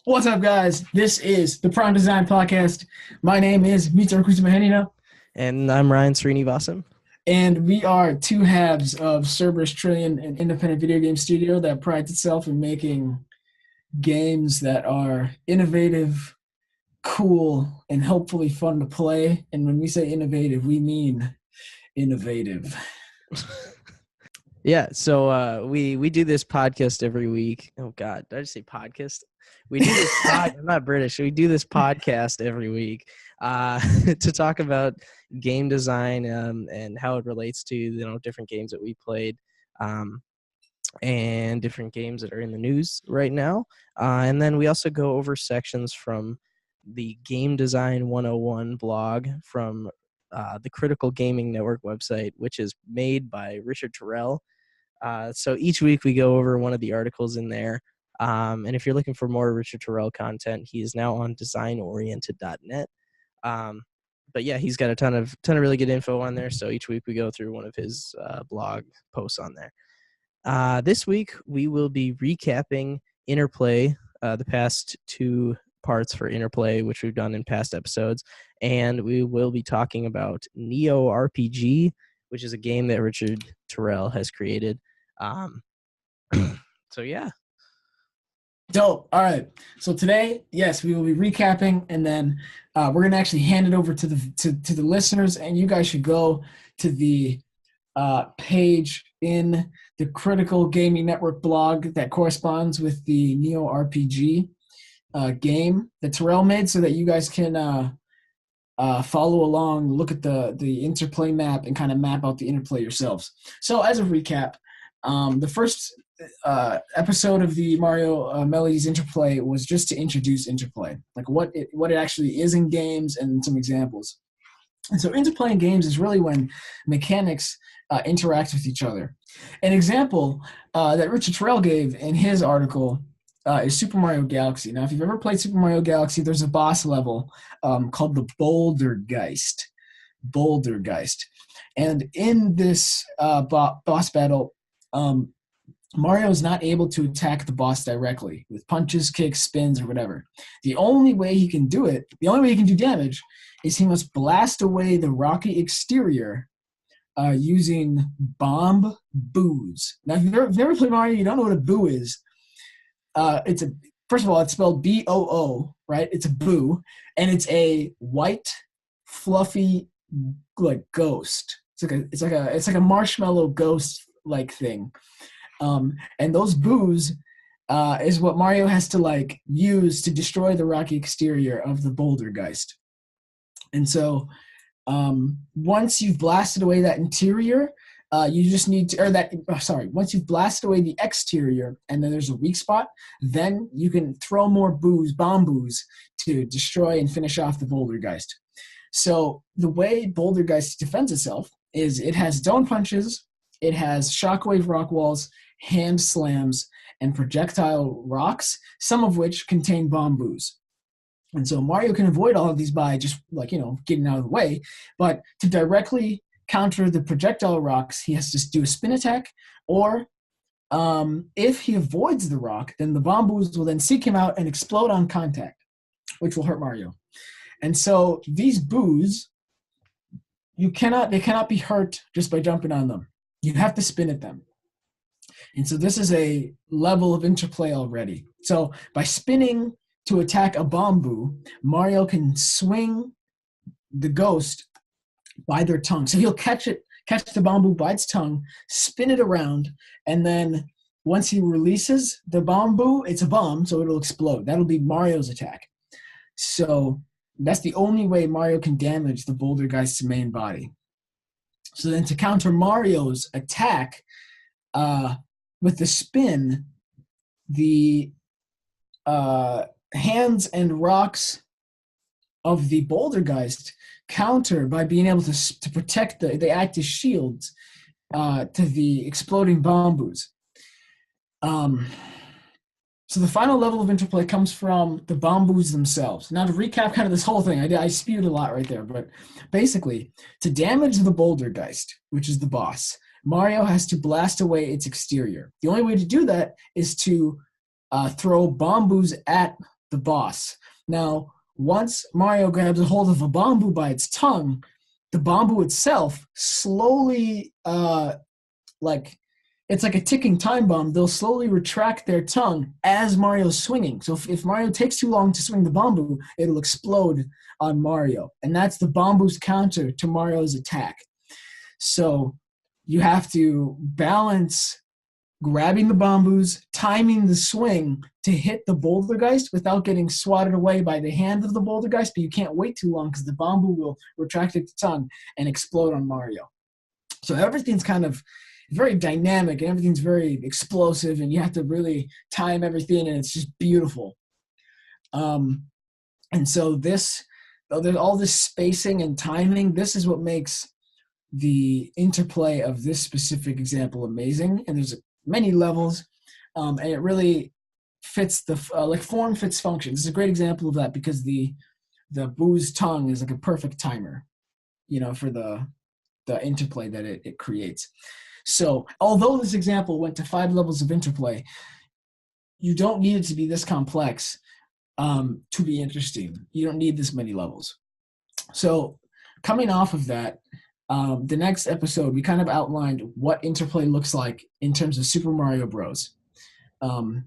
What's up, guys? This is the Prime Design Podcast. My name is Mita Kuzmahenina, And I'm Ryan Srinivasan. and we are two halves of Cerberus Trillion, an independent video game studio that prides itself in making games that are innovative, cool, and hopefully fun to play. And when we say innovative, we mean innovative. Yeah, so we do this podcast every week. Oh God, did I just say podcast? We do this pod. I'm not British. We do this podcast every week to talk about game design and how it relates to different games that we played um, and different games that are in the news right now. And then we also go over sections from the Game Design 101 blog from the Critical Gaming Network website, which is made by Richard Terrell. So each week we go over one of the articles in there. And if you're looking for more Richard Terrell content, he is now on designoriented.net. But yeah, he's got a ton of really good info on there. So each week we go through one of his blog posts on there. This week we will be recapping Interplay, the past two parts for Interplay, which we've done in past episodes, and we will be talking about Neo RPG, which is a game that Richard Terrell has created. So yeah. Dope. All right. So today, yes, we will be recapping, and then we're gonna actually hand it over to the listeners, and you guys should go to the page in the Critical Gaming Network blog that corresponds with the Neo RPG game that Terrell made, so that you guys can follow along, look at the interplay map, and kind of map out the interplay yourselves. So, as a recap, the first episode of the Mario Melodies Interplay was just to introduce Interplay, like what it actually is in games and some examples. And so interplay in games is really when mechanics interact with each other. An example that Richard Terrell gave in his article is Super Mario Galaxy. Now, if you've ever played Super Mario Galaxy, there's a boss level called the Bouldergeist. Bouldergeist. And in this boss battle, Mario is not able to attack the boss directly with punches, kicks, spins, or whatever. The only way he can do it, the only way he can do damage, is he must blast away the rocky exterior using bomb boos. Now, if you've never played Mario, you don't know what a boo is. It's a First of all, it's spelled BOO, right? It's a boo, and it's a white, fluffy, like ghost. It's like a marshmallow ghost like thing. And those boos is what Mario has to like use to destroy the rocky exterior of the Bouldergeist. And so once you've blasted away that interior, you just need to, or that, once you've blasted away the exterior and then there's a weak spot, then you can throw more bomb boos to destroy and finish off the Bouldergeist. So the way Bouldergeist defends itself is it has zone punches, it has shockwave rock walls, hand slams, and projectile rocks, some of which contain bomb boos. And so Mario can avoid all of these by just getting out of the way. But to directly counter the projectile rocks, he has to do a spin attack, or if he avoids the rock, then the bomb boos will then seek him out and explode on contact, which will hurt Mario. And so these boos, they cannot be hurt just by jumping on them. You have to spin at them. And so this is a level of interplay already. So by spinning to attack a bomb boo, Mario can swing the ghost by their tongue. So he'll catch the bomb boo by its tongue, spin it around, and then once he releases the bomb boo, it's a bomb, so it'll explode. That'll be Mario's attack. So that's the only way Mario can damage the Bouldergeist's main body. So then to counter Mario's attack with the spin, the hands and rocks of the Bouldergeist counter by being able to protect they act as shields to the exploding bomb boos. So the final level of interplay comes from the bomb boos themselves. Now to recap kind of this whole thing, I spewed a lot right there, but basically to damage the Bouldergeist, which is the boss, Mario has to blast away its exterior. The only way to do that is to throw bomb boos at the boss. Now, once Mario grabs a hold of a bamboo by its tongue, the bamboo itself slowly, like it's like a ticking time bomb. They'll slowly retract their tongue as Mario's swinging. So if Mario takes too long to swing the bamboo, it'll explode on Mario. And that's the bamboo's counter to Mario's attack. So you have to balance grabbing the bamboos, timing the swing to hit the bouldergeist without getting swatted away by the hand of the bouldergeist, but you can't wait too long because the bamboo will retract its tongue and explode on Mario. So everything's kind of very dynamic and everything's very explosive, and you have to really time everything, and it's just beautiful. And so there's all this spacing and timing. This is what makes the interplay of this specific example amazing. And there's many levels, and it really fits the like form fits function. This is a great example of that because the boo's tongue is like a perfect timer, for the interplay that it creates. So although this example went to 5 levels of interplay, you don't need it to be this complex to be interesting. You don't need this many levels. So coming off of that, the next episode, we kind of outlined what interplay looks like in terms of Super Mario Bros. And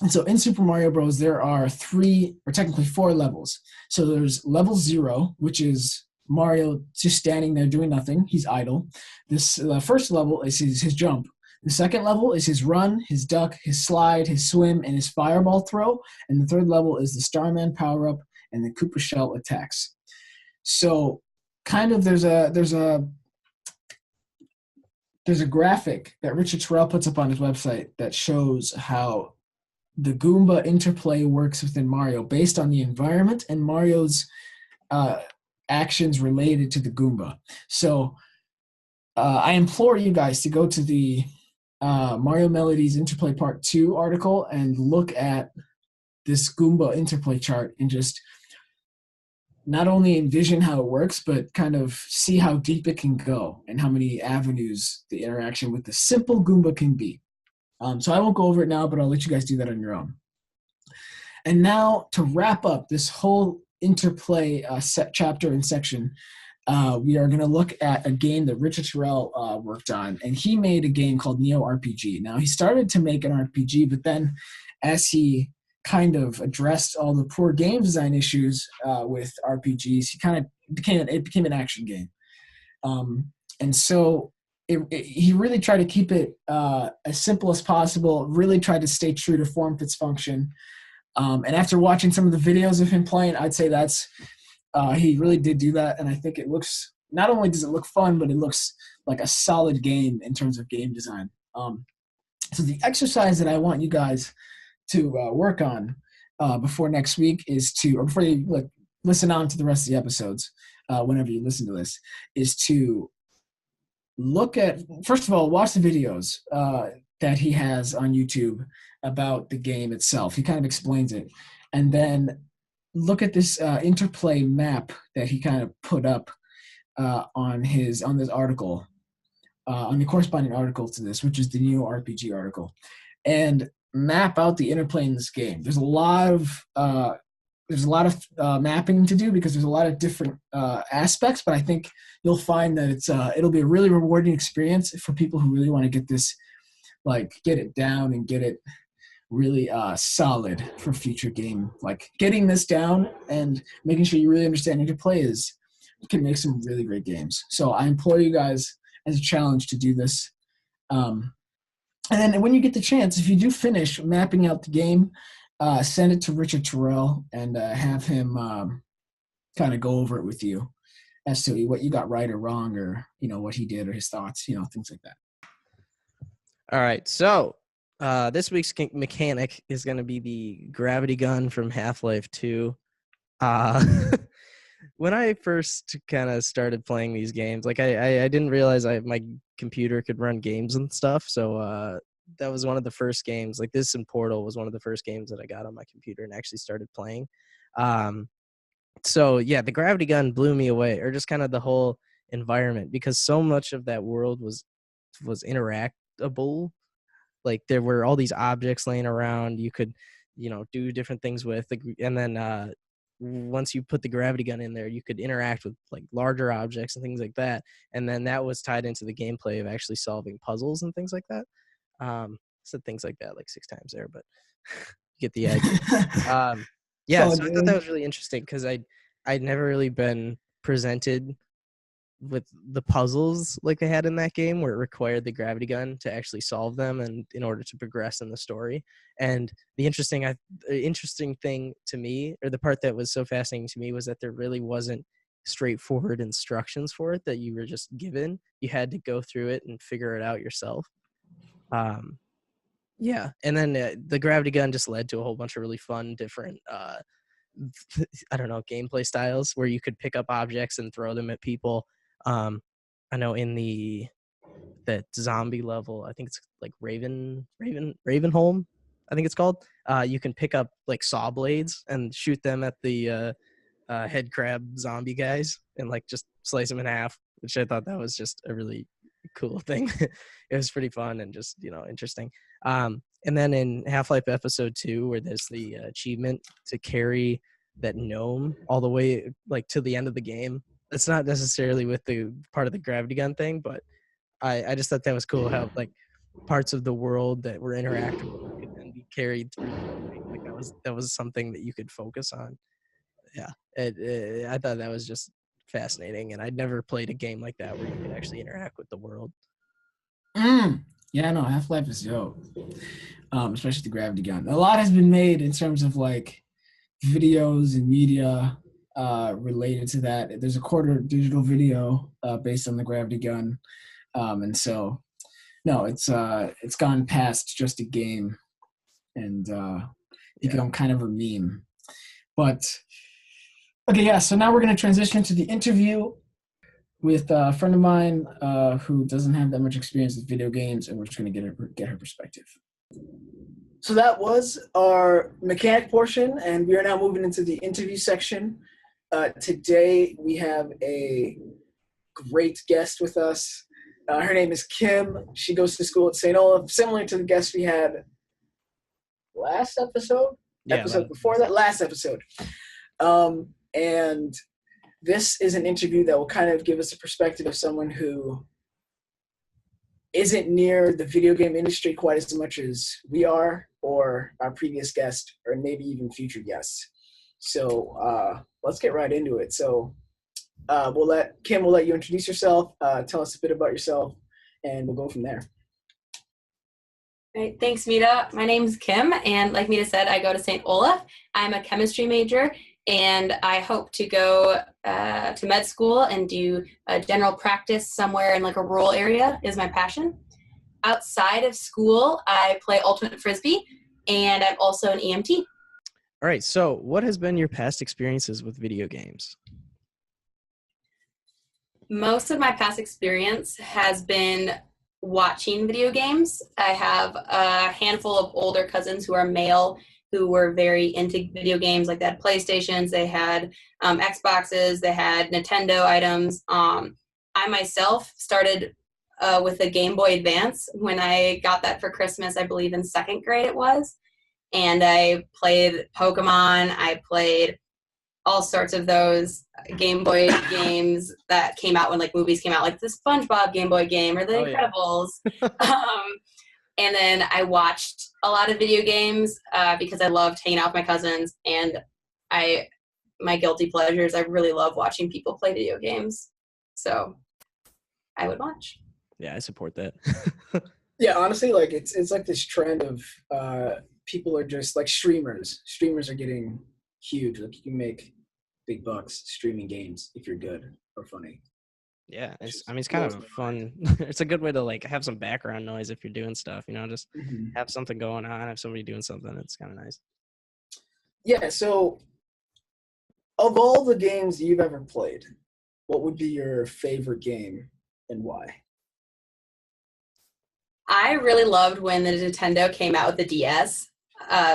so in Super Mario Bros, there are 3, or technically 4 levels. So there's level 0, which is Mario just standing there doing nothing. He's idle. This first level is his jump. The second level is his run, his duck, his slide, his swim, and his fireball throw. And the third level is the Starman power-up and the Koopa Shell attacks. So kind of there's a graphic that Richard Terrell puts up on his website that shows how the Goomba interplay works within Mario based on the environment and Mario's actions related to the Goomba. So I implore you guys to go to the Mario Melodies Interplay Part 2 article and look at this Goomba interplay chart and just not only envision how it works, but kind of see how deep it can go and how many avenues the interaction with the simple Goomba can be. So I won't go over it now, but I'll let you guys do that on your own. And now to wrap up this whole interplay chapter and section, we are going to look at a game that Richard Terrell worked on, and he made a game called Neo RPG. Now, he started to make an RPG, but then as he kind of addressed all the poor game design issues with RPGs, it became an action game. And so he really tried to keep it as simple as possible, really tried to stay true to form fits function. And after watching some of the videos of him playing, I'd say he really did do that. And I think it looks, not only does it look fun, but it looks like a solid game in terms of game design. So the exercise that I want you guys to work on before next week or before you listen on to the rest of the episodes, whenever you listen to this, is to look at, first of all, watch the videos that he has on YouTube about the game itself. He kind of explains it. And then look at this interplay map that he kind of put up on this article, on the corresponding article to this, which is the Neo RPG article, and map out the interplay in this game. There's a lot of mapping to do because there's a lot of different aspects, but I think you'll find that it'll be a really rewarding experience for people who really want to get this, get it down and get it really solid for future game. Getting this down and making sure you really understand interplay can make some really great games. So I implore you guys as a challenge to do this. And then when you get the chance, if you do finish mapping out the game, send it to Richard Terrell and have him kind of go over it with you as to what you got right or wrong, or what he did or his thoughts, things like that. All right, so this week's mechanic is going to be the gravity gun from Half-Life 2. When I first kind of started playing these games, I didn't realize my computer could run games and stuff. So that was one of the first games. This and Portal was one of the first games that I got on my computer and actually started playing. So yeah, the gravity gun blew me away, or just kind of the whole environment, because so much of that world was interactable. There were all these objects laying around. You could do different things with. And then once you put the gravity gun in there, you could interact with like larger objects and things like that. And then that was tied into the gameplay of actually solving puzzles and things like that. Said things like that like 6 times there, but you get the idea. Yeah, so I thought that was really interesting because I'd never really been presented with the puzzles like they had in that game, where it required the gravity gun to actually solve them and in order to progress in the story. And the interesting thing to me, or the part that was so fascinating to me, was that there really wasn't straightforward instructions for it that you were just given. You had to go through it and figure it out yourself. Yeah, and then the gravity gun just led to a whole bunch of really fun different I don't know, gameplay styles where you could pick up objects and throw them at people. I know in that zombie level, I think it's like Ravenholm, I think it's called. You can pick up like saw blades and shoot them at the head crab zombie guys and like just slice them in half, which I thought that was just a really cool thing. It was pretty fun and just interesting. And then in Half-Life Episode 2, where there's the achievement to carry that gnome all the way like to the end of the game. It's not necessarily with the part of the gravity gun thing, but I just thought that was cool how like parts of the world that were interactable could then be carried through the game. Like that was something that you could focus on. Yeah, I thought that was just fascinating, and I'd never played a game like that where you could actually interact with the world. Yeah, no, Half-Life is dope. Especially the gravity gun. A lot has been made in terms of like videos and media related to that. There's a quarter digital video based on the gravity gun, and so no, it's gone past just a game and become kind of a meme. But okay, yeah. So now we're going to transition to the interview with a friend of mine who doesn't have that much experience with video games, and we're just going to get her perspective. So that was our mechanic portion, and we are now moving into the interview section. Today we have a great guest with us. Her name is Kim. She goes to school at St. Olaf, similar to the guest we had last episode. Last episode. And this is an interview that will kind of give us a perspective of someone who isn't near the video game industry quite as much as we are, or our previous guest, or maybe even future guests. So let's get right into it. So we'll let you introduce yourself, tell us a bit about yourself, and we'll go from there. Great. Thanks, Mita. My name's Kim, and like Mita said, I go to St. Olaf. I'm a chemistry major, and I hope to go to med school and do a general practice somewhere in like a rural area is my passion. Outside of school, I play Ultimate Frisbee, and I'm also an EMT. All right, so what has been your past experiences with video games? Most of my past experience has been watching video games. I have a handful of older cousins who are male who were very into video games. Like they had PlayStations, they had Xboxes, they had Nintendo items. I myself started with a Game Boy Advance when I got that for Christmas, I believe in 2nd grade it was. And I played Pokemon, I played all sorts of those Game Boy games that came out when like movies came out, like the SpongeBob Game Boy game or The Incredibles. And then I watched a lot of video games because I loved hanging out with my cousins, and my guilty pleasures, I really love watching people play video games. So I would watch. Yeah, I support that. Yeah, honestly, like it's like this trend of people are just like streamers. Streamers are getting huge. Like you can make big bucks streaming games if you're good or funny. Yeah, it's kind of a fun. It's a good way to like have some background noise if you're doing stuff. Just have something going on, have somebody doing something. It's kind of nice. Yeah. So, of all the games you've ever played, what would be your favorite game and why? I really loved when the Nintendo came out with the DS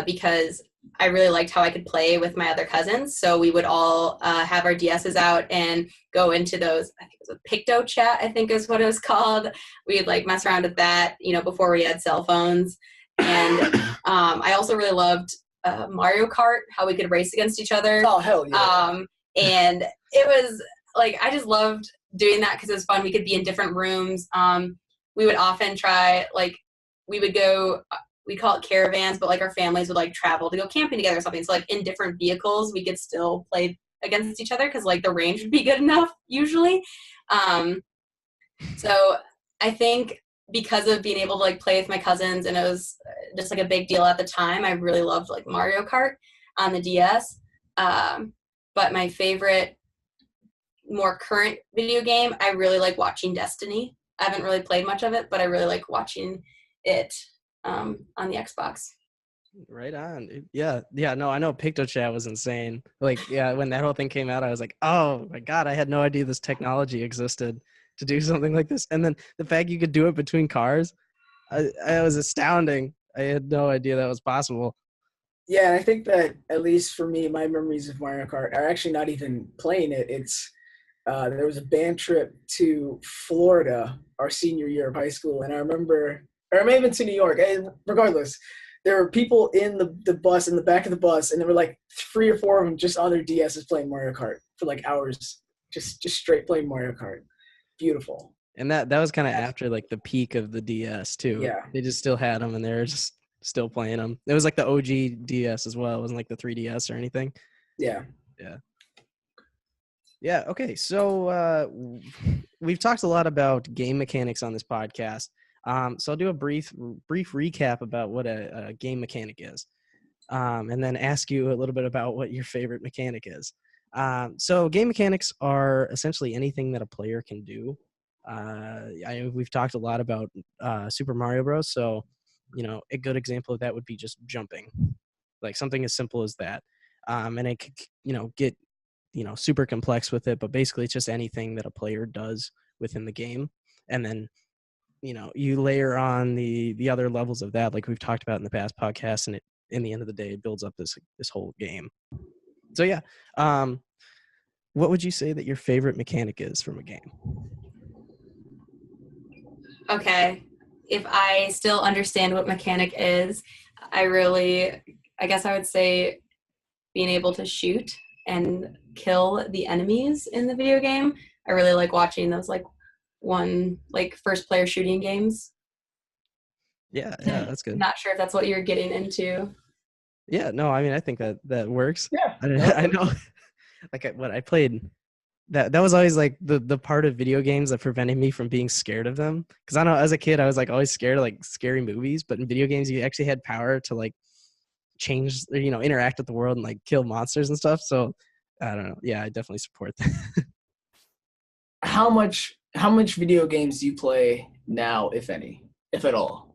because I really liked how I could play with my other cousins. So we would all have our DSs out and go into those, I think it was a Picto Chat, I think is what it was called. We'd like mess around with that, before we had cell phones. And I also really loved Mario Kart, how we could race against each other. Oh, hell yeah. And it was like, I just loved doing that because it was fun. We could be in different rooms. We would often try, like, we would go, we call it caravans, but like our families would like travel to go camping together or something. So like in different vehicles, we could still play against each other because like the range would be good enough usually. So I think because of being able to like play with my cousins, and it was just like a big deal at the time, I really loved like Mario Kart on the DS. But my favorite, more current video game, I really like watching Destiny. I haven't really played much of it, but I really like watching it on the Xbox. Right on, dude. Yeah. No, I know PictoChat was insane. Like, yeah, when that whole thing came out, I was like, oh my God, I had no idea this technology existed to do something like this. And then the fact you could do it between cars, I was astounding. I had no idea that was possible. Yeah, and I think that, at least for me, my memories of Mario Kart are actually not even playing it. It's there was a band trip to Florida our senior year of high school, and I remember, or maybe even to New York. Regardless, there were people in the bus, in the back of the bus, and there were like 3 or 4 of them just on their DSs playing Mario Kart for like hours, just straight playing Mario Kart. Beautiful. And that was kind of after like the peak of the DS too. Yeah. They just still had them and they were just still playing them. It was like the OG DS as well. It wasn't like the 3DS or anything. Yeah. Yeah. Okay. So we've talked a lot about game mechanics on this podcast. So I'll do a brief recap about what a game mechanic is, and then ask you a little bit about what your favorite mechanic is. So game mechanics are essentially anything that a player can do. We've talked a lot about Super Mario Bros. So, a good example of that would be just jumping, like something as simple as that. And it could, get, super complex with it, but basically it's just anything that a player does within the game. And then, you layer on the other levels of that, like we've talked about in the past podcasts, and in the end of the day, it builds up this whole game. So yeah. What would you say that your favorite mechanic is from a game? Okay, if I still understand what mechanic is, I guess I would say being able to shoot and kill the enemies in the video game. I really like watching those first player shooting games. Yeah, that's good. Not sure if that's what you're getting into. Yeah, no, I mean, I think that works. Yeah. I know. Like what I played, that was always like the part of video games that prevented me from being scared of them. Because I know as a kid, I was like always scared of like scary movies, but in video games, you actually had power to like change, interact with the world and like kill monsters and stuff. So I don't know. Yeah, I definitely support that. How much video games do you play now, if any, if at all?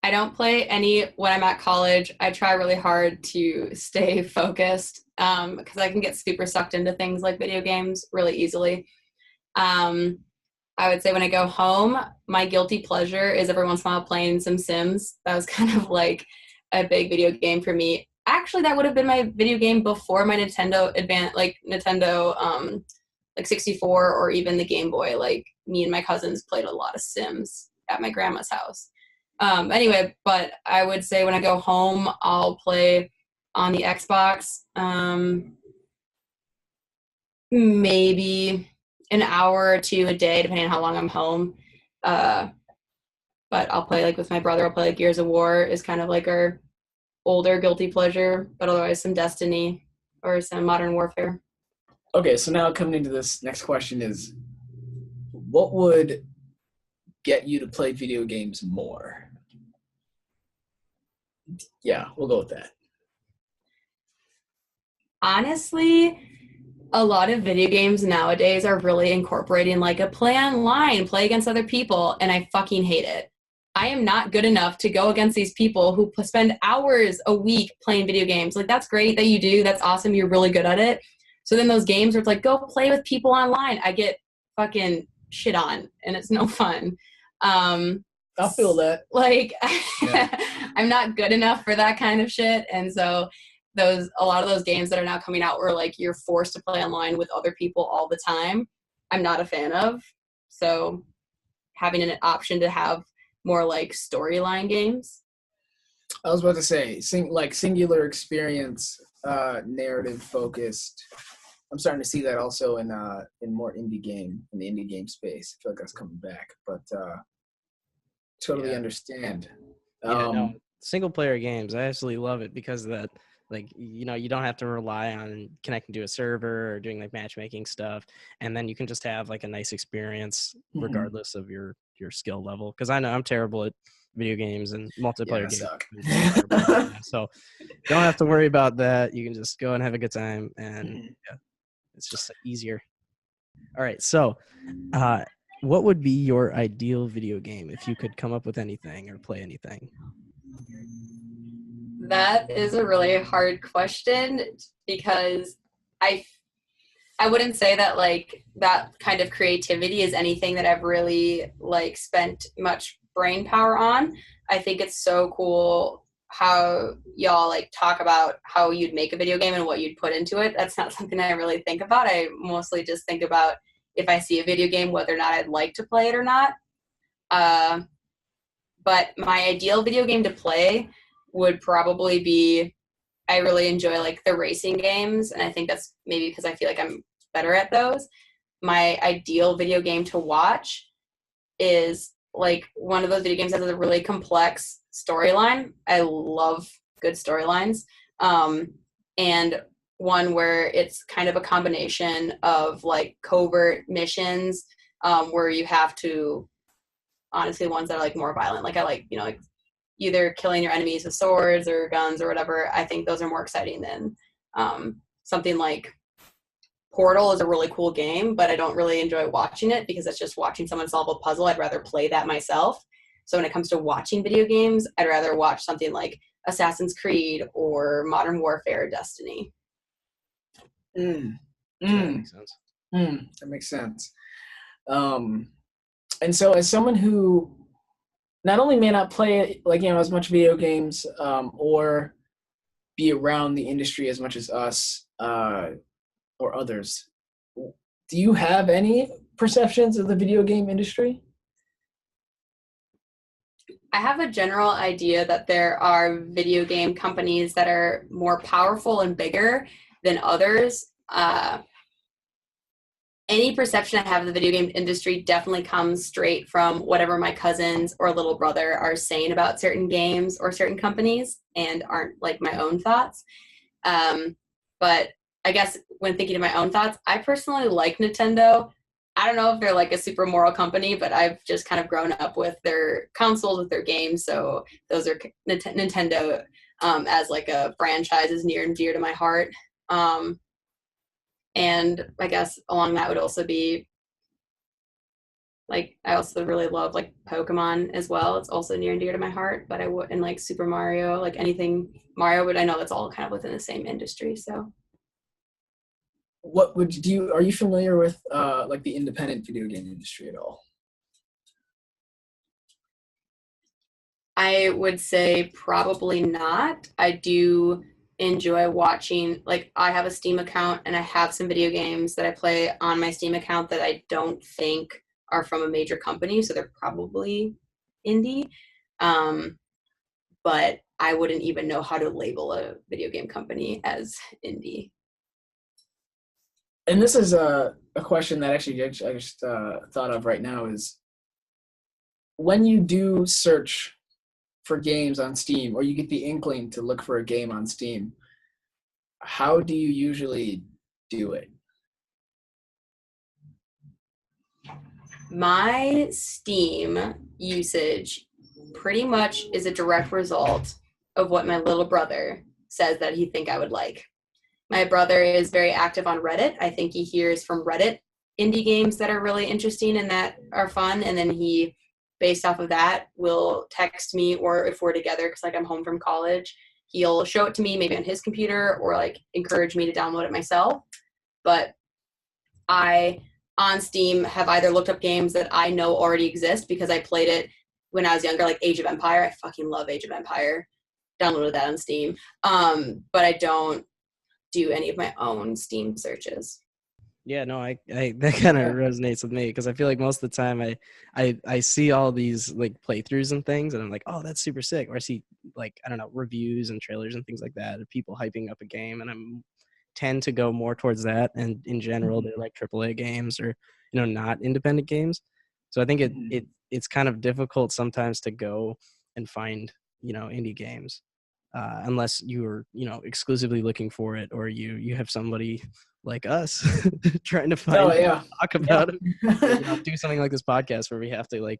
I don't play any when I'm at college. I try really hard to stay focused because I can get super sucked into things like video games really easily. I would say when I go home, my guilty pleasure is every once in a while playing some Sims. That was kind of like a big video game for me. Actually, that would have been my video game before my Nintendo 64 or even the Game Boy. Like me and my cousins played a lot of Sims at my grandma's house. Anyway, but I would say when I go home, I'll play on the Xbox, maybe an hour or two a day, depending on how long I'm home. But I'll play like with my brother. I'll play like Gears of War is kind of like our older guilty pleasure, but otherwise some Destiny or some Modern Warfare. Okay, so now coming into this next question is, what would get you to play video games more? Yeah, we'll go with that. Honestly, a lot of video games nowadays are really incorporating like a play online, play against other people, and I fucking hate it. I am not good enough to go against these people who spend hours a week playing video games. Like, that's great that you do. That's awesome. You're really good at it. So then those games where it's like, go play with people online, I get fucking shit on, and it's no fun. I'll feel that. Like, Yeah. I'm not good enough for that kind of shit. And so a lot of those games that are now coming out where like you're forced to play online with other people all the time, I'm not a fan of. So having an option to have more like storyline games. I was about to say, singular experience, narrative focused. I'm starting to see that also in more in the indie game space. I feel like that's coming back, but totally understand. No, single player games, I absolutely love it because of that. Like, you don't have to rely on connecting to a server or doing like matchmaking stuff, and then you can just have like a nice experience regardless of your skill level. Because I know I'm terrible at video games and multiplayer games. I'm terrible at that. So don't have to worry about that. You can just go and have a good time, and it's just easier. All right, so what would be your ideal video game if you could come up with anything or play anything? That is a really hard question because I wouldn't say that like that kind of creativity is anything that I've really like spent much brain power on. I think it's so cool how y'all like talk about how you'd make a video game and what you'd put into it. That's not something I really think about. I mostly just think about if I see a video game, whether or not I'd like to play it or not. But my ideal video game to play would probably be, I really enjoy like the racing games, and I think that's maybe because I feel like I'm better at those. My ideal video game to watch is like one of those video games that has a really complex storyline. I love good storylines. And one where it's kind of a combination of like covert missions, where you have to, honestly, ones that are like more violent. Like I like, like either killing your enemies with swords or guns or whatever. I think those are more exciting than something like Portal is a really cool game, but I don't really enjoy watching it because it's just watching someone solve a puzzle. I'd rather play that myself. So when it comes to watching video games, I'd rather watch something like Assassin's Creed or Modern Warfare or Destiny. That makes sense. That makes sense. And so as someone who not only may not play as much video games or be around the industry as much as us or others, do you have any perceptions of the video game industry? I have a general idea that there are video game companies that are more powerful and bigger than others. Any perception I have of the video game industry definitely comes straight from whatever my cousins or little brother are saying about certain games or certain companies and aren't like my own thoughts. But I guess when thinking of my own thoughts, I personally like Nintendo. I don't know if they're like a super moral company, but I've just kind of grown up with their consoles, with their games. So those are Nintendo as like a franchise is near and dear to my heart. And I guess along that would also be like, I also really love like Pokemon as well. It's also near and dear to my heart, but I wouldn't like Super Mario, like anything Mario, but I know that's all kind of within the same industry. So what are you familiar with like the independent video game industry at all? I would say probably not. I do enjoy watching, like I have a Steam account and I have some video games that I play on my Steam account that I don't think are from a major company, so they're probably indie. But I wouldn't even know how to label a video game company as indie. And this is a question that actually I just thought of right now is when you do search for games on Steam, or you get the inkling to look for a game on Steam, how do you usually do it? My Steam usage pretty much is a direct result of what my little brother says that he think I would like. My brother is very active on Reddit. I think he hears from Reddit indie games that are really interesting and that are fun, and then he, based off of that, will text me, or if we're together, because like I'm home from college, he'll show it to me maybe on his computer or like encourage me to download it myself. But I, on Steam, have either looked up games that I know already exist because I played it when I was younger, like Age of Empire. I fucking love Age of Empire. Downloaded that on Steam. But I don't do any of my own Steam searches. Yeah, no, I that kind of resonates with me because I feel like most of the time I see all these like playthroughs and things, and I'm like, oh, that's super sick. Or I see like I don't know reviews and trailers and things like that of people hyping up a game, and I'm tend to go more towards that. And in general, they're like AAA games or not independent games. So I think it's kind of difficult sometimes to go and find indie games unless you are exclusively looking for it or you have somebody like us trying to Oh find yeah. talk about it, do something like this podcast where we have to like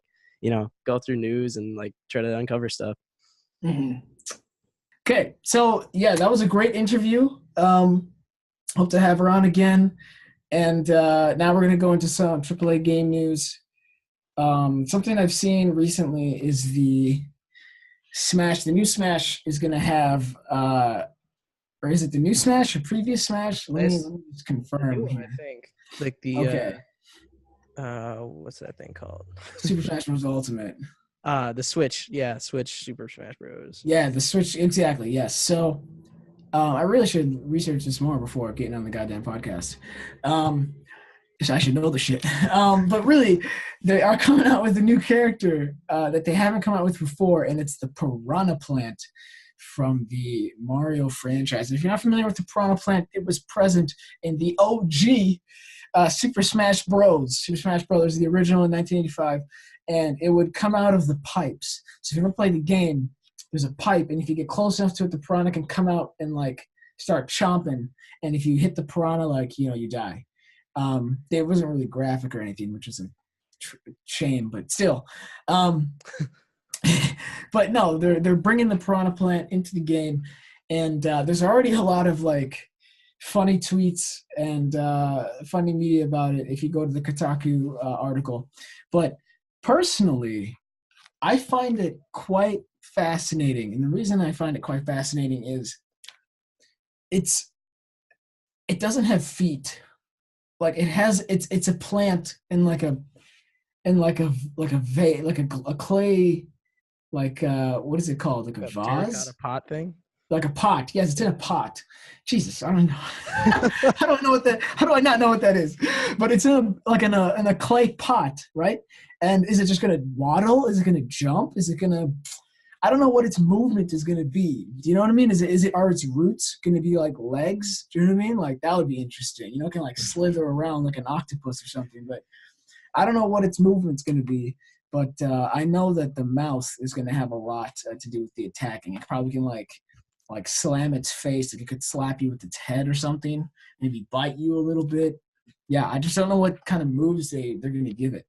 go through news and like try to uncover stuff. Mhm. Okay, so yeah, that was a great interview. Hope to have her on again. And now we're going to go into some AAA game news. Something I've seen recently is the Smash. The new Smash is going to have, or is it the new Smash or previous Smash? Let me just confirm One, here. I think like the Okay. What's that thing called? Super Smash Bros. Ultimate. The Switch. Yeah, Switch Super Smash Bros. Yeah, the Switch. Exactly. Yes. So I really should research this more before getting on the goddamn podcast. I should know the shit. But really, they are coming out with a new character that they haven't come out with before, and it's the Piranha Plant from the Mario franchise. If you're not familiar with the Piranha Plant, it was present in the OG Super Smash Bros. Super Smash Bros. The original in 1985, and it would come out of the pipes. So if you ever played the game, there's a pipe, and if you get close enough to it, the piranha can come out and like start chomping. And if you hit the piranha, like you die. It wasn't really graphic or anything, which is a shame, but still. But no, they're bringing the Piranha Plant into the game, and there's already a lot of like funny tweets and funny media about it if you go to the Kotaku article. But personally, I find it quite fascinating, and the reason I find it quite fascinating is it doesn't have feet. Like it's a plant in like a clay, like what is it called, like a vase, terracotta pot thing. like a pot. Yes, it's in a pot. Jesus, I don't know. I don't know what that. How do I not know what that is? But it's in a clay pot, right? And is it just gonna waddle? Is it gonna jump? Is it gonna? I don't know what its movement is gonna be. Do you know what I mean? Are its roots gonna be like legs? Do you know what I mean? Like that would be interesting. It can like slither around like an octopus or something. But I don't know what its movement's gonna be. But I know that the mouth is gonna have a lot to do with the attacking. It probably can like slam its face. Like it could slap you with its head or something. Maybe bite you a little bit. Yeah, I just don't know what kind of moves they're gonna give it.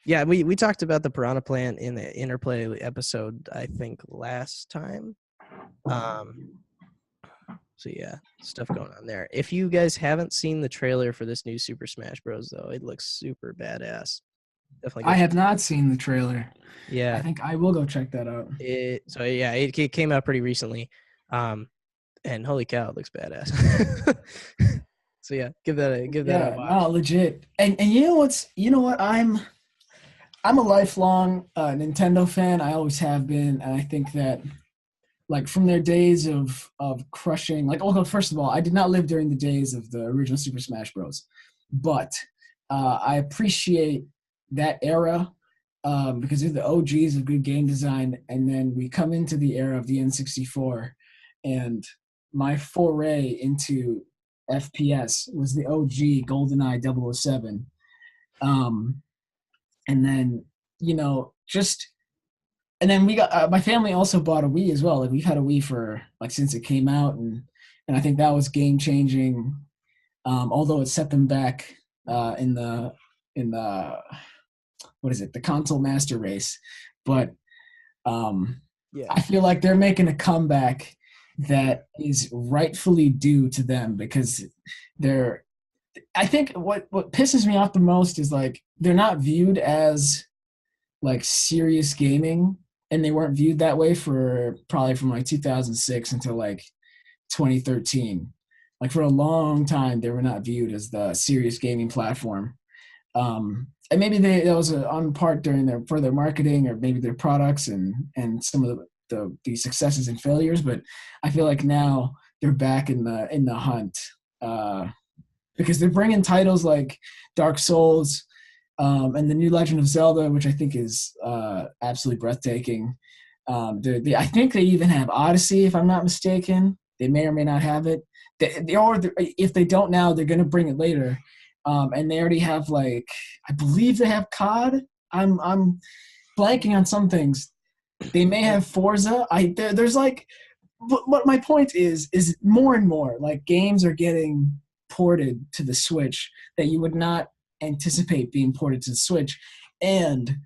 Yeah, we talked about the Piranha Plant in the Interplay episode, I think, last time. So yeah, stuff going on there. If you guys haven't seen the trailer for this new Super Smash Bros, though, it looks super badass. Definitely. I have not seen the trailer. Yeah, I think I will go check that out. It came out pretty recently, and holy cow, it looks badass. So yeah, give that a watch. No, legit. And you know what? I'm a lifelong Nintendo fan. I always have been, and I think that like from their days of crushing, like, first of all, I did not live during the days of the original Super Smash Bros. But I appreciate that era because they're the OGs of good game design. And then we come into the era of the N64, and my foray into FPS was the OG GoldenEye 007. And then, and then we got, my family also bought a Wii as well. Like we've had a Wii for like since it came out. And I think that was game changing. Although it set them back in the what is it? The console master race. But I feel like they're making a comeback that is rightfully due to them because I think what pisses me off the most is like they're not viewed as like serious gaming, and they weren't viewed that way for probably from like 2006 until like 2013. Like for a long time, they were not viewed as the serious gaming platform. And maybe that was on part during their marketing or maybe their products and some of the successes and failures. But I feel like now they're back in the hunt. because they're bringing titles like Dark Souls and the new Legend of Zelda, which I think is absolutely breathtaking. I think they even have Odyssey, if I'm not mistaken. They may or may not have it. If they don't now, they're going to bring it later. And they already have I believe they have COD. I'm blanking on some things. They may have Forza. There's what my point is more and more games are getting ported to the Switch that you would not anticipate being ported to the Switch, and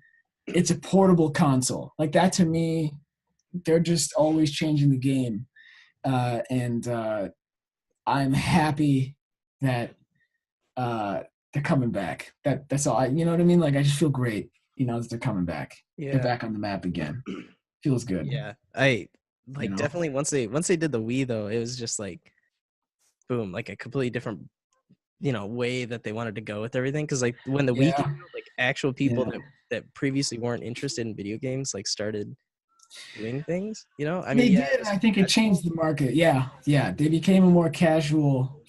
it's a portable console. That to me, they're just always changing the game, and I'm happy that they're coming back. That's all. You know what I mean? I just feel great. That they're coming back. Yeah. They're back on the map again. Feels good. Yeah, definitely once they did the Wii though, it was just boom, a completely different way that they wanted to go with everything. Because when the Wii came out, actual people that previously weren't interested in video games started doing things. I mean, they did. I think it changed the market. Yeah, they became a more casual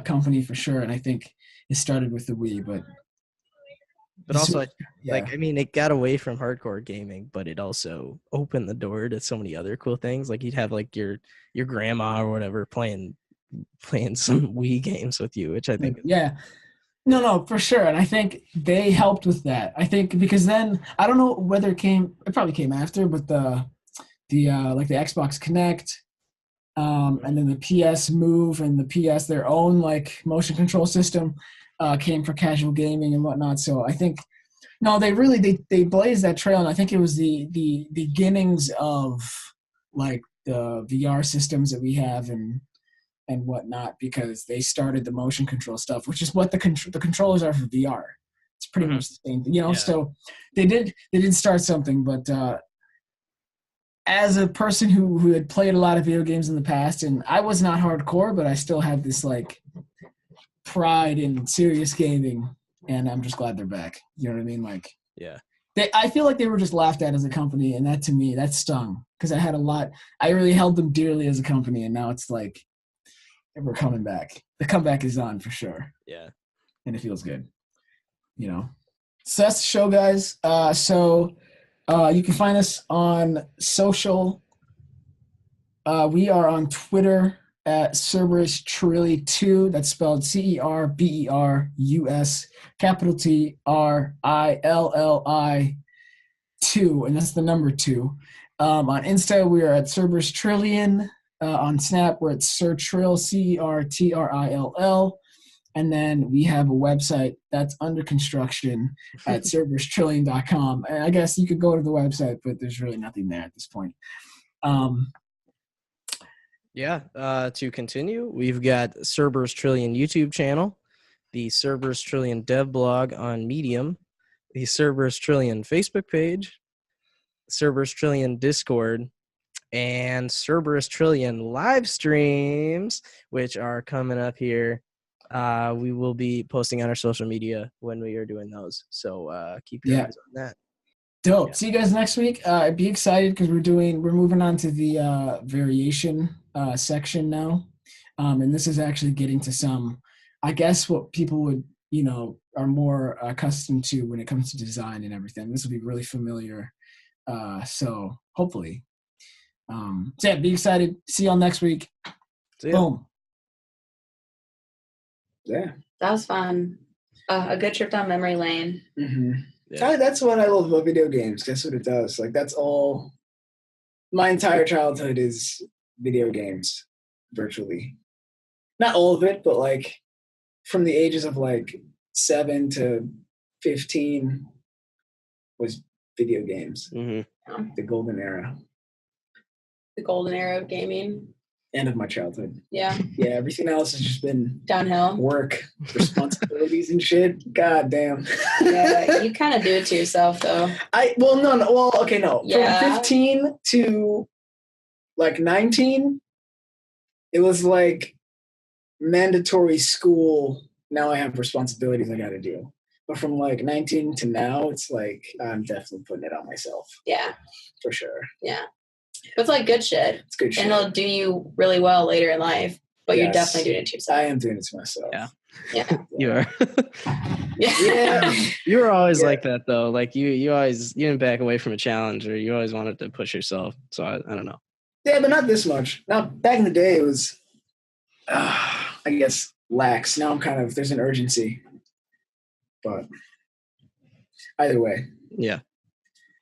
company for sure, and I think it started with the Wii, but also, I mean, it got away from hardcore gaming, but it also opened the door to so many other cool things. You'd have your grandma or whatever playing some Wii games with you, which I think no, for sure. And I think they helped with that. I think because then I don't know whether it probably came after, but the Xbox Connect, and then the PS Move and the PS their own motion control system came for casual gaming and whatnot. So I think they blazed that trail, and I think it was the beginnings of the VR systems that we have and whatnot, because they started the motion control stuff, which is what the controllers are for VR. It's pretty much the same thing, Yeah. So they did start something, but as a person who had played a lot of video games in the past, and I was not hardcore, but I still had this pride in serious gaming, and I'm just glad they're back. You know what I mean? I feel like they were just laughed at as a company, and that to me, that stung, because I really held them dearly as a company, and now it's we're coming back. The comeback is on for sure. Yeah. And it feels good. So that's the show, guys. So you can find us on social. We are on Twitter at Cerberus Trilly 2. That's spelled CERBERUS capital TRILLI 2, and that's the number 2. On Insta, we are at Cerberus Trillion. On Snap, we're at Certrill, CERTRILL. And then we have a website that's under construction at CerberusTrillion.com. And I guess you could go to the website, but there's really nothing there at this point. To continue, we've got Cerberus Trillion YouTube channel, the Cerberus Trillion dev blog on Medium, the Cerberus Trillion Facebook page, Cerberus Trillion Discord, and Cerberus Trillion live streams, which are coming up here. We will be posting on our social media when we are doing those. So keep your eyes on that. Dope. Yeah. See you guys next week. Be excited because we're moving on to the variation section now. And this is actually getting to some, I guess, what people would, are more accustomed to when it comes to design and everything. This will be really familiar. So hopefully. Be excited. See y'all next week. Boom. Yeah. That was fun. A good trip down memory lane. Mm-hmm. Yeah. That's what I love about video games. Guess what it does? That's all. My entire childhood is video games, virtually. Not all of it, but from the ages of 7 to 15 was video games. Mm-hmm. The golden era. The golden era of gaming. End of my childhood. Yeah. Yeah, everything else has just been downhill. Work, responsibilities and shit. God damn. Yeah, you kind of do it to yourself though. No. Yeah. From 15 to 19, it was mandatory school. Now I have responsibilities I got to do. But from 19 to now, it's I'm definitely putting it on myself. Yeah. For sure. Yeah. It's good shit. It's good shit. And it'll do you really well later in life, but you're definitely doing it to yourself. I am doing it to myself. Yeah. Yeah. You are. Yeah. You were always like that though. Like you always you didn't back away from a challenge, or you always wanted to push yourself. So I don't know. Yeah, but not this much. Now, back in the day, it was, I guess, lax. Now I'm kind of, there's an urgency. But either way. Yeah.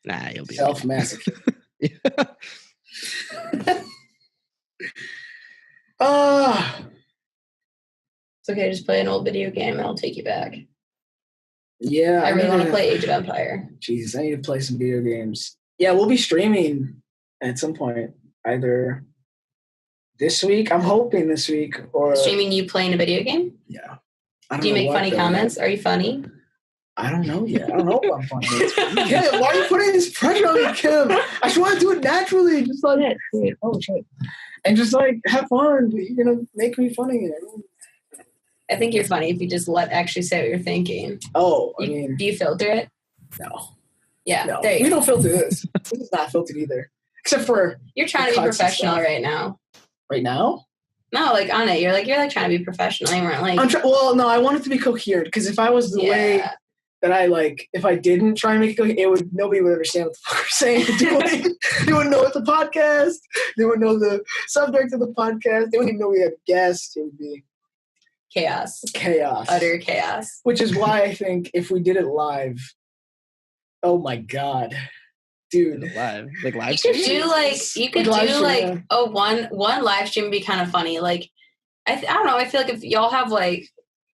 Nah, you'll be Self-masochist. okay. It's okay, just play an old video game and I'll take you back. Yeah. I really want to play Age of Empire. Jesus, I need to play some video games. Yeah, we'll be streaming at some point, either this week, I'm hoping this week, or... Streaming you playing a video game? Yeah. Do you make funny comments? Are you funny? I don't know yet. I don't know if I'm funny. Kim, why are you putting this pressure on me, Kim? I just want to do it naturally. Just like, oh, shit. And just like, have fun. You're going to make me funny. I think you're funny if you just actually say what you're thinking. Oh, do you filter it? No. Yeah, no. There you we go. don't filter this. This is not filtered either. Except for... You're trying to be professional right now. Right now? No, like on it. You're trying to be professional. You weren't like... well, no, I want it to be coherent, because if I was the way that I like, if I didn't try and make it coherent, nobody would understand what the fuck we're saying and doing. They wouldn't know what the podcast. They wouldn't know the subject of the podcast. They wouldn't even know we had guests. It would be... Chaos. Utter chaos. Which is why I think if we did it live, oh my God, dude. Live You could do one live stream would be kind of funny. Like, I don't know. I feel like if y'all have like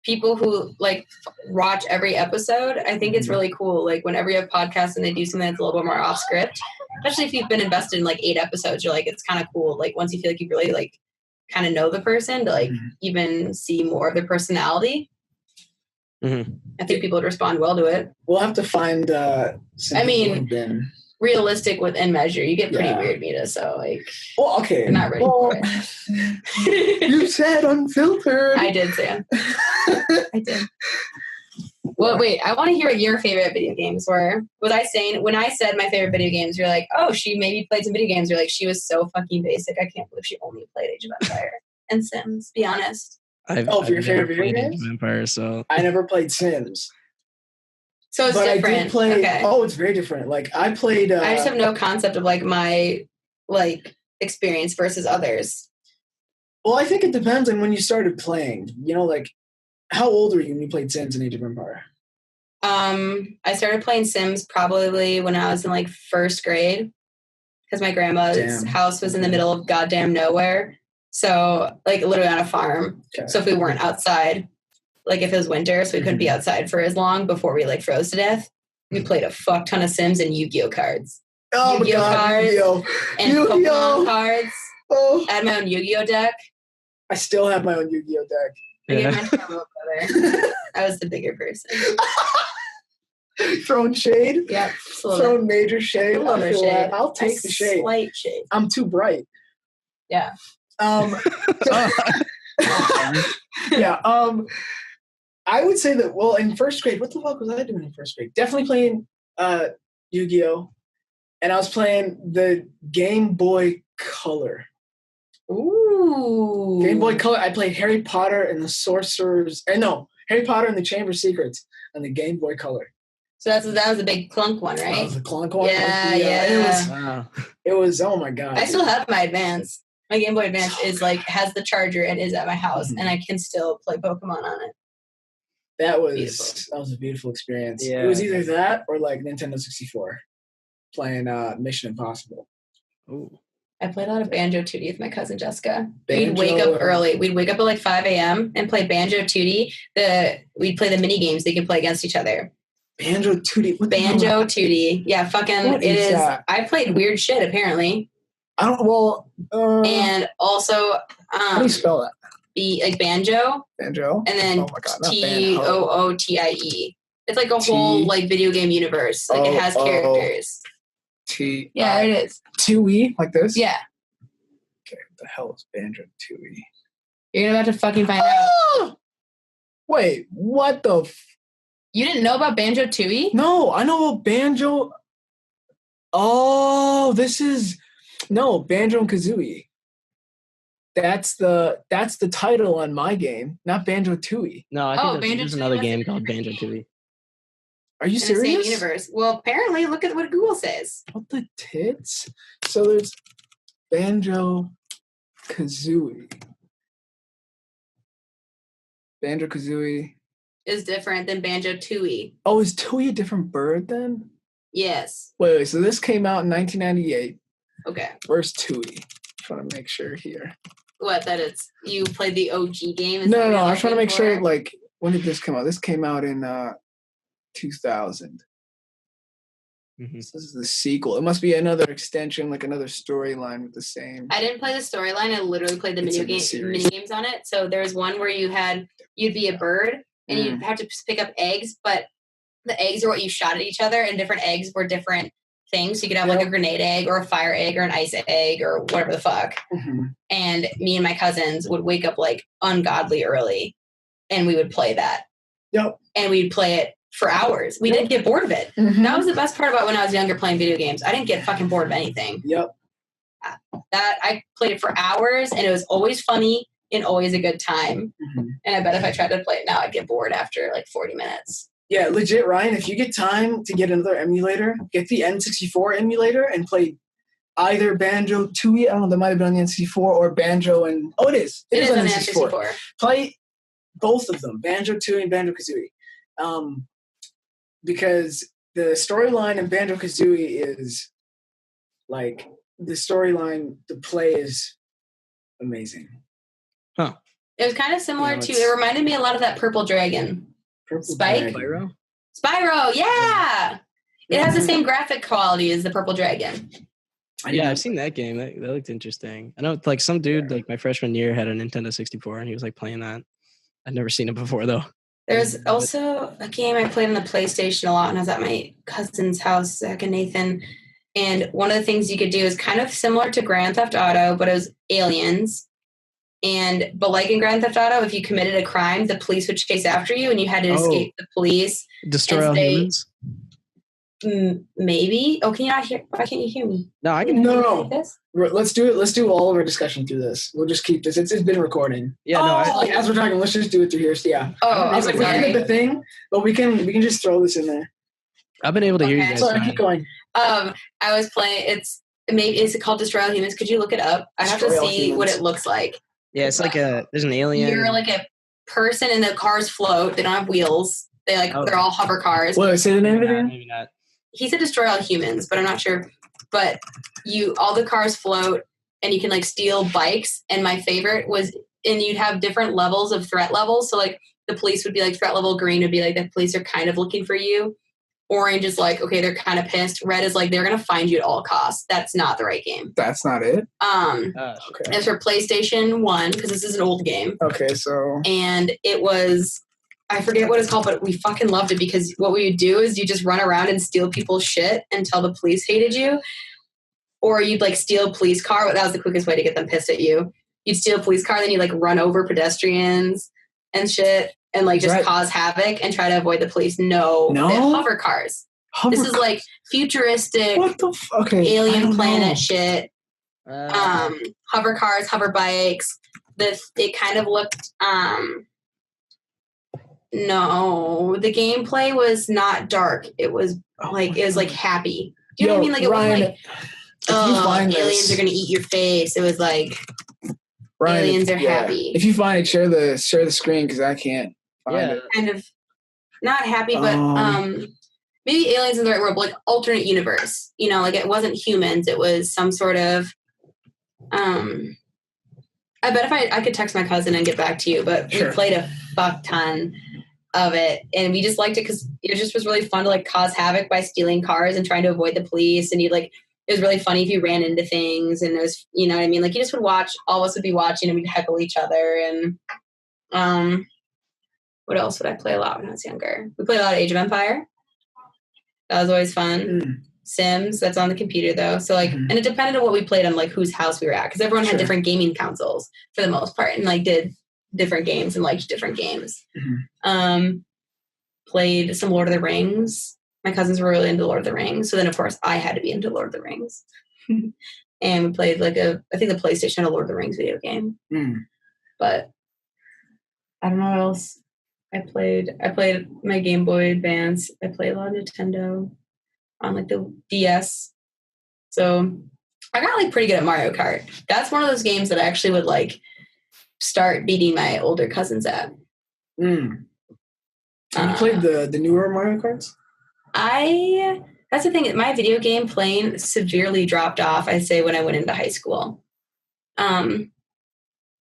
people who like watch every episode, I think it's really cool. Like whenever you have podcasts and they do something that's a little bit more off script, especially if you've been invested in like 8 episodes, you're like, it's kind of cool. Like once you feel like you really like kind of know the person to like even see more of their personality. Mm-hmm. I think people would respond well to it. We'll have to find realistic within measure. You get pretty weird, Mita, so like okay. I'm not ready for it. You said unfiltered. I did say I did. Well, wait, I want to hear what your favorite video games were. Was I saying, when I said my favorite video games, you're like, oh, she maybe played some video games. You're like, she was so fucking basic. I can't believe she only played Age of Empire and Sims, be honest. For your favorite video games? Empire, so I never played Sims. So it's different. I did play, it's very different. Like I played... I just have no concept of like my like experience versus others. Well, I think it depends on when you started playing. You know, like how old were you when you played Sims in Age of Empire? I started playing Sims probably when I was in like 1st grade because my grandma's house was in the middle of goddamn nowhere. So like literally on a farm. Okay. So if we weren't outside, like if it was winter, so we couldn't be outside for as long before we like froze to death, we played a fuck ton of Sims and Yu-Gi-Oh cards. Oh Yu-Gi-Oh my God, cards Yu-Gi-Oh. and Pokemon cards. Oh. I had my own Yu-Gi-Oh deck. I still have my own Yu-Gi-Oh deck. I gave mine to my little brother. I was the bigger person. Throwing shade? Yeah. Throwing major shade. I'll take the shade. Slight shade. I'm too bright. Yeah. I would say that, well, in 1st grade, what the fuck was I doing in 1st grade? Definitely playing Yu-Gi-Oh! And I was playing the Game Boy Color. Ooh. Game Boy Color. I played Harry Potter and the Harry Potter and the Chamber of Secrets on the Game Boy Color. So that was a big clunk one, right? That was a clunk one. Yeah. It was, oh my God. I still have my Advance. My Game Boy Advance is like, has the charger and is at my house, and I can still play Pokemon on it. That was a beautiful experience. Yeah. It was either that or like Nintendo 64, playing Mission Impossible. Ooh. I played a lot of Banjo Tooie with my cousin Jessica. We'd wake up early. We'd wake up at like 5 a.m. and play Banjo Tooie. We'd play the mini games they could play against each other. Banjo Tooie. Banjo Tooie. Yeah, fucking it is. I played weird shit apparently. I don't. Well. And also, how do you spell that? Like banjo. Banjo. And then TOOTIE. It's like a whole like video game universe. Like it has characters. Yeah, it is. Tooie, like this? Yeah. Okay, what the hell is Banjo Tooie? You're about to fucking find out. Wait, what the? You didn't know about Banjo Tooie? No, I know about Banjo. Oh, this is Banjo and Kazooie. That's the title on my game, not Banjo-Tooie. No, I think there's Banjo-Tooie another was game in called the Banjo-Tooie. Are you in the serious? same universe. Well, apparently, look at what Google says. What the tits? So there's Banjo-Kazooie. Banjo-Kazooie. Is different than Banjo-Tooie. Oh, is Tooie a different bird then? Yes. Wait, so this came out in 1998. Okay. Where's Tooie? I want to make sure here. What, that it's you played the OG game? Is No, that what I you're was trying to looking make sure, for? like, when did this come out? This came out in 2000. Mhm. This is the sequel. It must be another extension, like another storyline with the same. I didn't play the storyline. I literally played the It's mini in the game series. mini games on it. So there's one where you'd be a bird and you'd have to pick up eggs, but the eggs are what you shot at each other, and different eggs were different things. So you could have like a grenade egg or a fire egg or an ice egg or whatever the fuck. Mm-hmm. And me and my cousins would wake up like ungodly early and we would play that. Yep. And we'd play it for hours. We didn't get bored of it. Mm-hmm. That was the best part about when I was younger playing video games. I didn't get fucking bored of anything. Yep. That I played it for hours and it was always funny and always a good time. Mm-hmm. And I bet if I tried to play it now, I'd get bored after like 40 minutes. Yeah, legit, Ryan, if you get time to get another emulator, get the N64 emulator and play either Banjo-Tooie, I don't know, that might have been on the N64, or Banjo and... Oh, it is. It is on the N64. Play both of them, Banjo-Tooie and Banjo-Kazooie. Because the storyline in Banjo-Kazooie is, like, the storyline, the play is amazing. Huh. It was kind of similar to... It reminded me a lot of that Purple Dragon. Spike? Spyro, yeah! It has the same graphic quality as the Purple Dragon. Yeah, I've seen that game. That looked interesting. I know, like, some dude, like, my freshman year had a Nintendo 64, and he was, like, playing that. I'd never seen it before, though. There's also a game I played on the PlayStation a lot, and I was at my cousin's house, Zach and Nathan, and one of the things you could do is kind of similar to Grand Theft Auto, but it was aliens. But like in Grand Theft Auto, if you committed a crime, the police would chase after you, and you had to escape the police. Destroy all humans? Maybe. Oh, can you not hear? Why can't you hear me? No, I can. No. Let's do it. Let's do all of our discussion through this. We'll just keep this. It's been recording. Yeah. As we're talking, let's just do it through here. So, yeah. Oh, I was like, we can make the thing, but we can just throw this in there. I've been able to hear you guys. Sorry, keep going. I was playing. Is it called Destroy All Humans? Could you look it up? I have to see what it looks like. Yeah, it's like there's an alien. You're like a person, and the cars float. They don't have wheels. They're all hover cars. Wait, say the name of it again? Maybe not. He said Destroy All Humans, but I'm not sure. But all the cars float, and you can like steal bikes. And my favorite was, and you'd have different levels of threat levels. So like the police would be like threat level green would be like the police are kind of looking for you. Orange is like, okay, they're kind of pissed. Red is like, they're going to find you at all costs. That's not the right game. That's not it? Okay. It's for PlayStation 1, because this is an old game. Okay, so... And it was, I forget what it's called, but we fucking loved it, because what we would do is you just run around and steal people's shit until the police hated you. Or you'd like steal a police car, but that was the quickest way to get them pissed at you. You'd steal a police car, then you'd like run over pedestrians and shit. And like just cause havoc and try to avoid the police. No. They have hover cars. This is like futuristic alien planet shit. Hover cars, hover bikes. It kind of looked no, the gameplay was not dark. It was like happy. Do you know what I mean? Like it wasn't like aliens are gonna eat your face. It was like Ryan, aliens are happy. If you find it, share the screen, because I can't find it. Kind of not happy, but maybe aliens in the right word, but like alternate universe. You know, like it wasn't humans. It was some sort of I bet if I could text my cousin and get back to you, but we played a fuck ton of it, and we just liked it because it just was really fun to like cause havoc by stealing cars and trying to avoid the police. And it was really funny if you ran into things, and it was, you know what I mean? Like you just would watch, all of us would be watching, and we'd heckle each other. And what else would I play a lot when I was younger? We played a lot of Age of Empire. That was always fun. Sims, that's on the computer though. So like, and it depended on what we played on, like whose house we were at, because everyone had different gaming consoles for the most part, and like did different games and liked different games. Played some Lord of the Rings. My cousins were really into Lord of the Rings, so then of course I had to be into Lord of the Rings. and we played I think the PlayStation had a Lord of the Rings video game. But I don't know what else I played. I played my Game Boy Advance. I played a lot of Nintendo on the DS. So I got pretty good at Mario Kart. That's one of those games that I actually would start beating my older cousins at. Have you played the newer Mario Karts? That's the thing. My video game playing severely dropped off, I'd say, when I went into high school.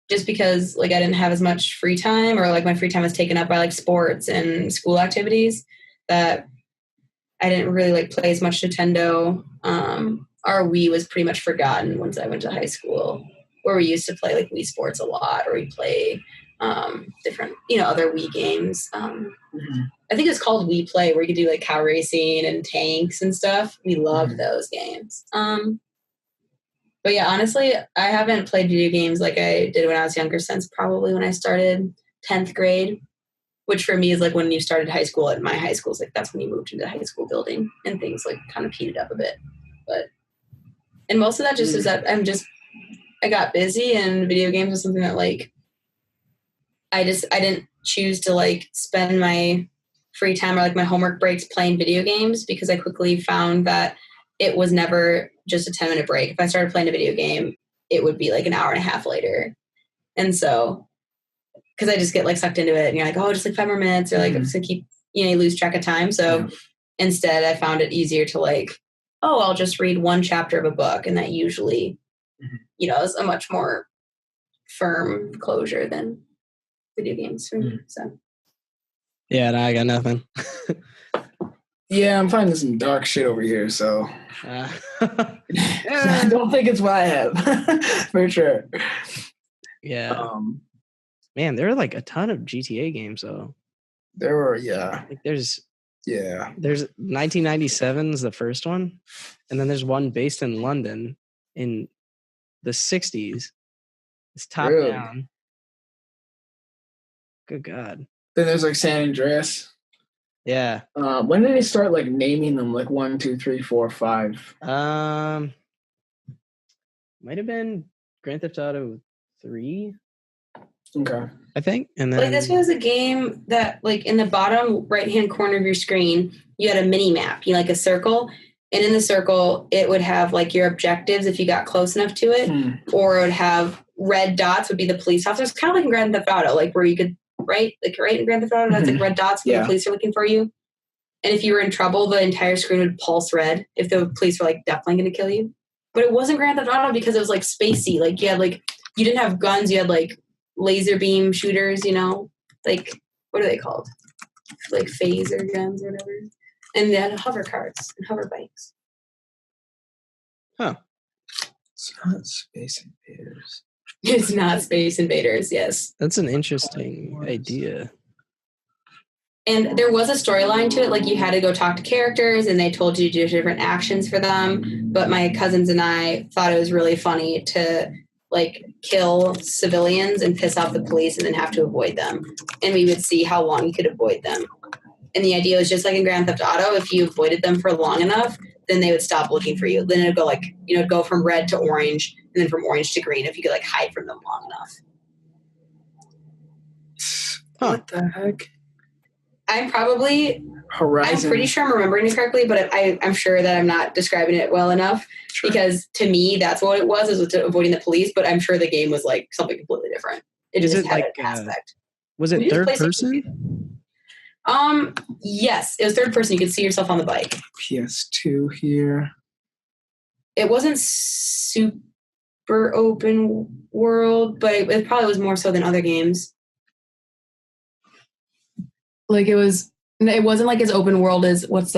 Just because I didn't have as much free time, or my free time was taken up by sports and school activities, that I didn't really play as much Nintendo. Our Wii was pretty much forgotten once I went to high school, where we used to play Wii Sports a lot, or we play different other Wii games. I think it's called Wii Play, where you could do cow racing and tanks and stuff. We loved those games. But yeah, honestly, I haven't played video games like I did when I was younger since probably when I started 10th grade, which for me is when you started high school. At my high school, that's when you moved into the high school building and things kind of heated up a bit. And most of that just is that I got busy, and video games was something that I didn't choose to spend my free time or my homework breaks playing video games, because I quickly found that it was never just a 10-minute break. If I started playing a video game, it would be an hour and a half later. And so, because I just get sucked into it, and you're oh, just 5 more minutes, or I'm just gonna keep, you lose track of time. So instead, I found it easier to oh, I'll just read one chapter of a book, and that usually, is a much more firm closure than video games for me. So. Yeah, no, I got nothing. Yeah, I'm finding some dark shit over here, so I don't think it's what I have for sure. Yeah, man, there are a ton of GTA games though. There were, yeah. There's 1997 is the first one, and then there's one based in London in the 60s. It's top down. Good God. Then there's San Andreas. Yeah. When did they start naming them 1, 2, 3, 4, 5? Might have been Grand Theft Auto 3. Okay. I think. And then this was a game that in the bottom right hand corner of your screen, you had a mini map, a circle, and in the circle it would have your objectives if you got close enough to it, or it would have red dots would be the police officers, kind of in Grand Theft Auto, where you could right in Grand Theft Auto, that's red dots when the police are looking for you. And if you were in trouble, the entire screen would pulse red if the police were definitely going to kill you. But it wasn't Grand Theft Auto because it was spacey. You had you didn't have guns, you had laser beam shooters, what are they called? Phaser guns or whatever. And they had hover carts and hover bikes. Huh. It's not Space Invaders. It's not Space Invaders, yes. That's an interesting idea. And there was a storyline to it. You had to go talk to characters, and they told you to do different actions for them. But my cousins and I thought it was really funny to kill civilians and piss off the police and then have to avoid them. And we would see how long you could avoid them. And the idea was just in Grand Theft Auto, if you avoided them for long enough, then they would stop looking for you. Then it'd go go from red to orange, and then from orange to green if you could hide from them long enough. What the heck? I'm Horizon. pretty sure I'm remembering it correctly, but I'm sure that I'm not describing it well enough, because to me that's what it was avoiding the police. But I'm sure the game was something completely different. It just had an aspect. Was it third person? Yes, it was third person. You could see yourself on the bike. PS2 here. It wasn't super open world, but it probably was more so than other games. It wasn't as open world as what is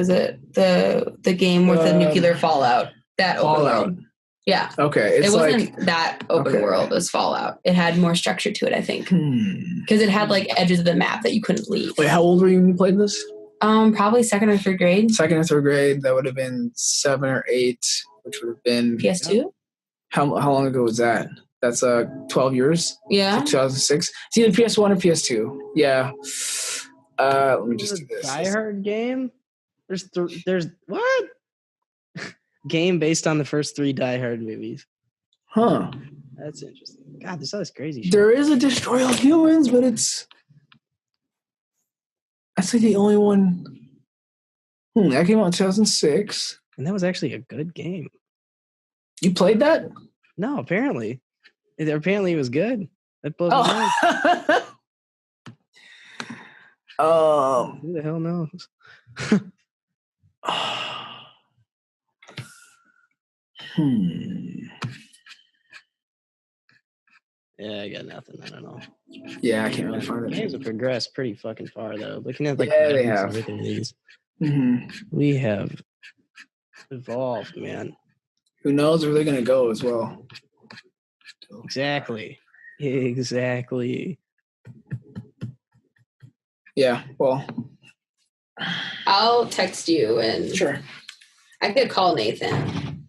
it? The game with the nuclear fallout. That open world. Yeah. Okay. It wasn't that open world as Fallout. It had more structure to it, I think. Because it had edges of the map that you couldn't leave. Wait, how old were you when you played this? Probably second or third grade. Second or third grade. That would have been 7 or 8, which would have been PS2. How long ago was that? That's 12 years. Yeah. 2006. It's either PS1 or PS2. Yeah. Let me just do this. Die Hard game. There's what? game based on the first 3 Die Hard movies. Huh. That's interesting. God, there's all this crazy shit. There is a Destroy All Humans, but that's like the only one. That came out in 2006. And that was actually a good game. You played that? No, apparently. Apparently it was good. That blows my mind. Who the hell knows? Yeah, I got nothing. I don't know. Yeah, I can't really find it. Games have progressed pretty fucking far, though. Looking at like they have. everything these, Mm-hmm. we have evolved, man. Who knows where they're gonna go as well? Exactly. Yeah. Well, I'll text you and sure. I could call Nathan.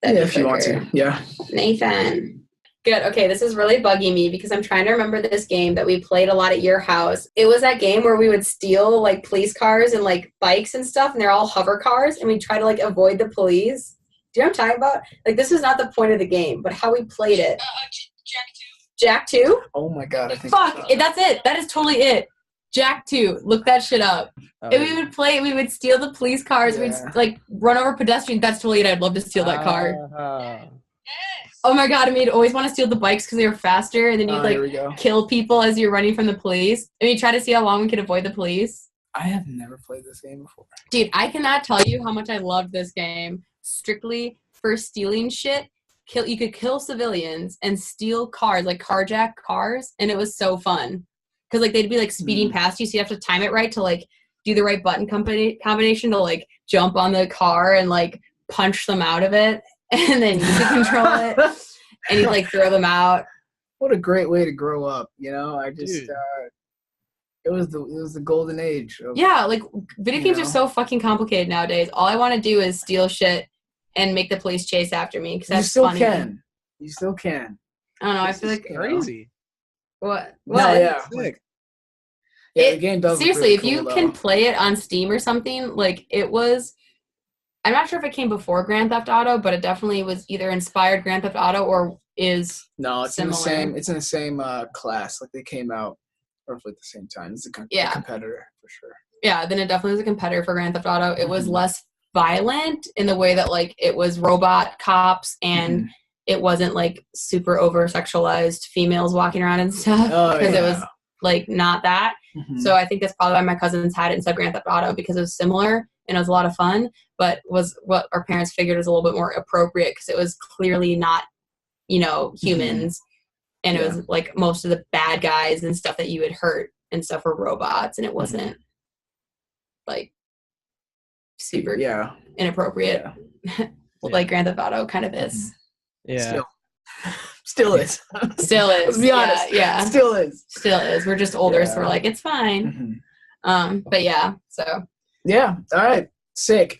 If you want to. Yeah. Nathan. Good. Okay, this is really bugging me because I'm trying to remember this game that we played a lot at your house. It was that game where we would steal like police cars and like bikes and stuff, and they're all hover cars, and we try to like avoid the police. Do you know what I'm talking about? Like, this is not the point of the game, but how we played it. Jack 2? Oh my god. Fuck, that's it. That is totally it. Jack 2. Look that shit up. And we would play, we would steal the police cars, we'd like run over pedestrians. That's totally it. I'd love to steal that car. Oh my god, I mean, you'd always want to steal the bikes because they were faster, and then you'd like kill people as you're running from the police. And you try to see how long we could avoid the police. I have never played this game before. Dude, I cannot tell you how much I loved this game. Strictly for stealing shit. You could kill civilians and steal cars, like carjack cars, and it was so fun. Because like they'd be like speeding past you, so you have to time it right to like do the right button combination to like jump on the car and like punch them out of it, and then you can control it, and you like throw them out. What a great way to grow up, you know? I just it was the golden age. Yeah, like video games are so fucking complicated nowadays. All I want to do is steal shit and make the police chase after me because that's funny. You still can. I don't know. I feel like crazy. What? No, yeah. Yeah, the game does seriously, really if you cool, can play it on Steam or something, like it was. I'm not sure if it came before Grand Theft Auto, but it definitely was either inspired Grand Theft Auto or is. No, it's similar. It's in the same class. Like they came out roughly at the same time. It's a competitor for sure. Yeah, then it definitely was a competitor for Grand Theft Auto. It was less violent in the way that like it was robot cops and it wasn't like super over sexualized females walking around and stuff because it was like not that. So I think that's probably why my cousins had it instead of Grand Theft Auto because it was similar and it was a lot of fun, but was what our parents figured was a little bit more appropriate because it was clearly not, you know, humans. And it was like most of the bad guys and stuff that you would hurt and stuff were robots, and it wasn't like super inappropriate. Like Grand Theft Auto kind of is. Yeah. Still is. Still is. Let's be honest. Yeah. Still is. Still is. We're just older, so we're like, it's fine. But yeah, so. Yeah. All right. Sick.